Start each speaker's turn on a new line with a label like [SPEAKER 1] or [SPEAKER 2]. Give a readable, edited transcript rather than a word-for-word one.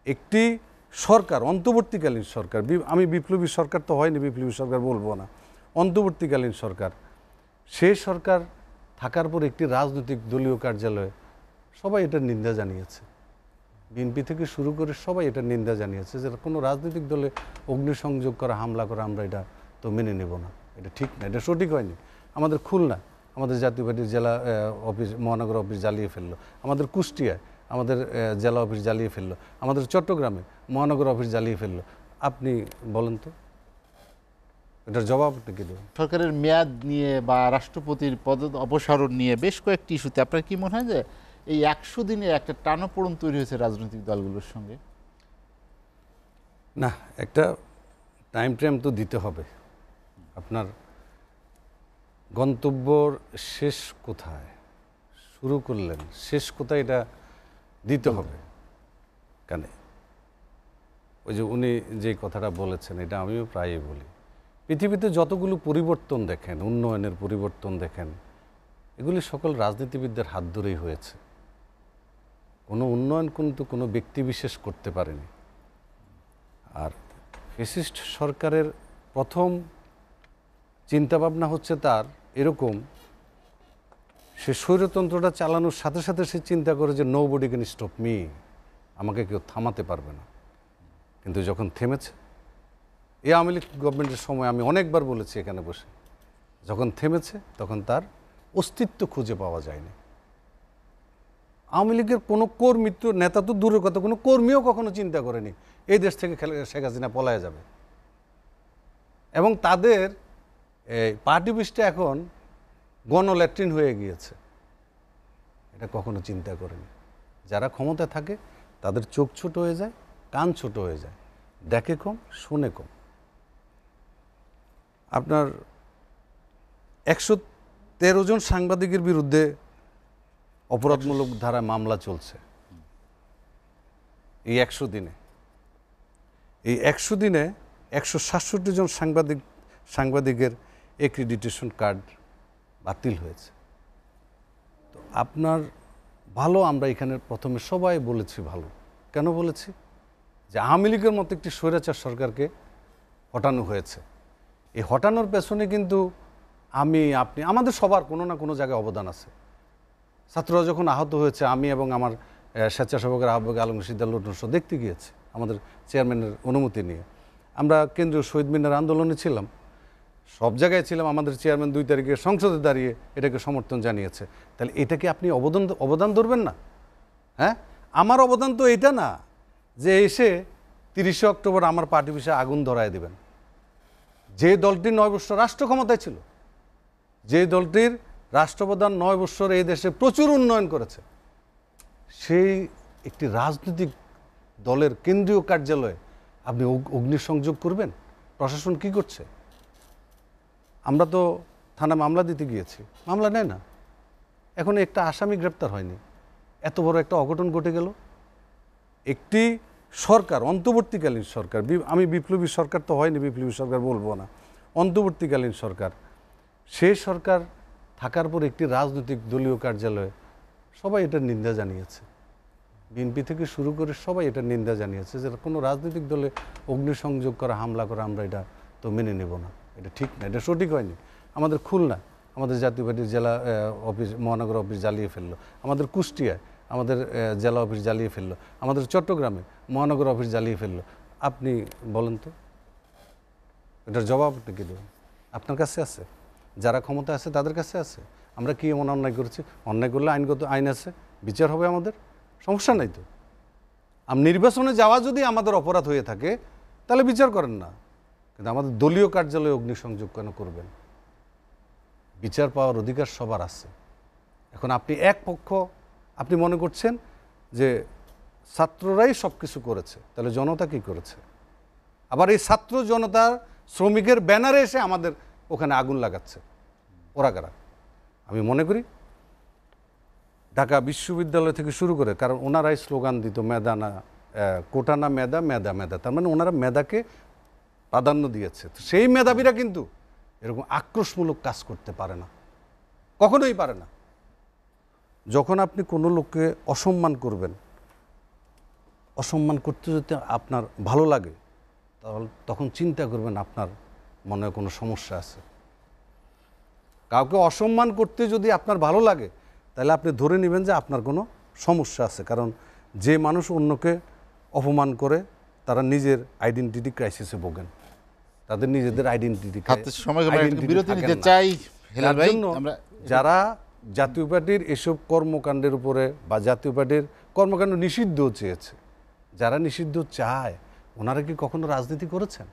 [SPEAKER 1] একটি সরকার, অন্তর্বর্তীকালীন সরকার, আমি বিপ্লবী সরকার তো হয়নি, বিপ্লবী সরকার বলবো না, অন্তর্বর্তীকালীন সরকার, সেই সরকার থাকার পর একটি রাজনৈতিক দলীয় কার্যালয়ে সবাই এটার নিন্দা জানিয়েছে। বিএনপি থেকে শুরু করে সবাই এটার নিন্দা জানিয়েছে যে কোনো রাজনৈতিক দলে অগ্নিসংযোগ করা, হামলা করা আমরা এটা তো মেনে নেব না, এটা ঠিক না, এটা সঠিক হয়নি। আমাদের খুলনা, আমাদের জাতীয় পার্টির জেলা অফিস, মহানগর অফিস জ্বালিয়ে ফেললো, আমাদের কুষ্টিয়ায় আমাদের জেলা অফিস জ্বালিয়ে ফেললো, আমাদের চট্টগ্রামে মহানগর অফিস জ্বালিয়ে ফেললো। আপনি বলেন তো এটার জবাব আপনি কি দেবেন?
[SPEAKER 2] সরকারের মেয়াদ নিয়ে বা রাষ্ট্রপতির পদ অপসারণ নিয়ে বেশ কয়েকটি ইস্যুতে আপনার কি মনে হয় যে এই 100 দিনে একটা টানাপোড়েন তৈরি হয়েছে রাজনৈতিক দলগুলোর সঙ্গে?
[SPEAKER 1] না, একটা টাইম ফ্রেম তো দিতে হবে। আপনার গন্তব্যর শেষ কোথায়, শুরু করলেন শেষ কোথায়, এটা দিতে হবে। কেন ওই যে উনি যে কথাটা বলেছেন, এটা আমিও প্রায়ই বলি, পৃথিবীতে যতগুলো পরিবর্তন দেখেন, উন্নয়নের পরিবর্তন দেখেন, এগুলি সকল রাজনীতিবিদদের হাত ধরেই হয়েছে। কোনো উন্নয়ন কিন্তু কোনো ব্যক্তি বিশেষ করতে পারেনি। আর ফ্যাসিস্ট সরকারের প্রথম চিন্তাভাবনা হচ্ছে তার এরকম, সে স্বৈরতন্ত্রটা চালানোর সাথে সাথে সে চিন্তা করে যে নোবডি ক্যান স্টপ মি, আমাকে কেউ থামাতে পারবে না। কিন্তু যখন থেমেছে, এই আওয়ামী লীগ গভর্নমেন্টের সময় আমি অনেকবার বলেছি এখানে বসে, যখন থেমেছে তখন তার অস্তিত্ব খুঁজে পাওয়া যায়নি। আওয়ামী লীগের কোনো কর্মী তো, নেতা তো দূরের কথা, কোনো কর্মীও কখনো চিন্তা করেনি এই দেশ থেকে শেখ হাসিনা পলায় যাবে। এবং তাদের পার্টি অফিসটা এখন গণল্যাট্রিন হয়ে গিয়েছে, এটা কখনো চিন্তা করেনি। যারা ক্ষমতায় থাকে তাদের চোখ ছোট হয়ে যায়, কান ছোট হয়ে যায়, দেখে কম, শোনে কম। আপনার 113 জন সাংবাদিকের বিরুদ্ধে অপরাধমূলক ধারায় মামলা চলছে এই 100 দিনে। এই 100 দিনে 167 জন সাংবাদিকের অ্যাক্রিডিটেশন কার্ড বাতিল হয়েছে। তো আপনার ভালো, আমরা এখানে প্রথমে সবাই বলেছি ভালো। কেন বলেছি? যে আওয়ামী লীগের মতো একটি স্বৈরাচার সরকারকে হটানো হয়েছে। এই হটানোর পেছনে কিন্তু আমি, আপনি, আমাদের সবার কোনো না কোনো জায়গায় অবদান আছে। ছাত্ররা যখন আহত হয়েছে, আমি এবং আমার স্বেচ্ছাসেবকের আহ্বায়ক আলমগীর সিদ্দাল দেখতে গিয়েছি আমাদের চেয়ারম্যানের অনুমতি নিয়ে। আমরা কেন্দ্রীয় শহীদ মিনার আন্দোলনে ছিলাম, সব জায়গায় ছিলাম। আমাদের চেয়ারম্যান 2 তারিখে সংসদে দাঁড়িয়ে এটাকে সমর্থন জানিয়েছে। তাহলে এটাকে আপনি অবদান ধরবেন না? হ্যাঁ, আমার অবদান তো এটা না যে এসে 30শে অক্টোবর আমার পার্টি অফিসে আগুন ধরায় দেবেন। যে দলটি 9 বছর রাষ্ট্র ক্ষমতায় ছিল, যে দলটির রাষ্ট্রপ্রধান 9 বছর এই দেশে প্রচুর উন্নয়ন করেছে, সেই একটি রাজনৈতিক দলের কেন্দ্রীয় কার্যালয়ে আপনি অগ্নিসংযোগ করবেন? প্রশাসন কি করছে? আমরা তো থানা মামলা দিতে গিয়েছি, মামলা নেয় না, এখন একটা আসামি গ্রেপ্তার হয়নি। এত বড় একটা অঘটন ঘটে গেল। একটি সরকার, অন্তর্বর্তীকালীন সরকার, আমি বিপ্লবী সরকার তো হয়নি, বিপ্লবী সরকার বলবো না, অন্তর্বর্তীকালীন সরকার, সেই সরকার থাকার পর একটি রাজনৈতিক দলীয় কার্যালয়ে সবাই এটার নিন্দা জানিয়েছে। বিএনপি থেকে শুরু করে সবাই এটার নিন্দা জানিয়েছে যে কোনো রাজনৈতিক দলে অগ্নিসংযোগ করা, হামলা করা আমরা এটা তো মেনে নেব না, এটা ঠিক না, এটা সঠিক হয়নি। আমাদের খুলনা, আমাদের জাতীয় পার্টির জেলা অফিস, মহানগর অফিস জ্বালিয়ে ফেললো, আমাদের কুষ্টিয়ায় আমাদের জেলা অফিস জ্বালিয়ে ফেললো, আমাদের চট্টগ্রামে মহানগর অফিস জ্বালিয়ে ফেললো। আপনি বলেন তো এটার জবাব আপনি কী দেবেন? আপনার কাছে আছে, যারা ক্ষমতা আছে তাদের কাছে আছে। আমরা কি এমন অন্যায় করেছি? অন্যায় করলে আইন আছে, বিচার হবে, আমাদের সমস্যা নাই তো। নির্বাচনে যাওয়া যদি আমাদের অপরাধ হয়ে থাকে তাহলে বিচার করেন না, কিন্তু আমাদের দলীয় কার্যালয়ে অগ্নিসংযোগ কেন করবেন? বিচার পাওয়ার অধিকার সবার আছে। এখন আপনি এক পক্ষ, আপনি মনে করছেন যে ছাত্ররাই সব কিছু করেছে, তাহলে জনতা কি করেছে? আবার এই ছাত্র জনতার, শ্রমিকের ব্যানারে এসে আমাদের ওখানে আগুন লাগাচ্ছে, ওরা কারা? আমি মনে করি ঢাকা বিশ্ববিদ্যালয় থেকে শুরু করে, কারণ ওনারাই স্লোগান দিত মেধা না কোটা না মেধা, মেধা মেধা, তার মানে ওনারা মেধাকে প্রাধান্য দিয়েছে। তো সেই মেধাবীরা কিন্তু এরকম আক্রোশমূলক কাজ করতে পারে না, কখনোই পারে না। যখন আপনি কোনো লোককে অসম্মান করবেন, অসম্মান করতে যদি আপনার ভালো লাগে, তাহলে তখন চিন্তা করবেন আপনার মনে কোনো সমস্যা আছে। কাউকে অসম্মান করতে যদি আপনার ভালো লাগে, তাহলে আপনি ধরে নেবেন যে আপনার কোনো সমস্যা আছে। কারণ যে মানুষ অন্যকে অপমান করে তারা নিজের আইডেন্টিটি ক্রাইসিসে ভোগেন, তাদের নিজেদের আইডেন্টিটি
[SPEAKER 2] হাতে সময় কমে, একটু বিরতি নিতে চাই হেলাল ভাই। আমরা
[SPEAKER 1] যারা জাতীয় পার্টির এসব কর্মকাণ্ডের উপরে বা জাতীয় পার্টির কর্মকাণ্ড নিষিদ্ধ চেয়েছে, যারা নিষিদ্ধ চায়, ওনারা কি কখনো রাজনীতি করেছেন?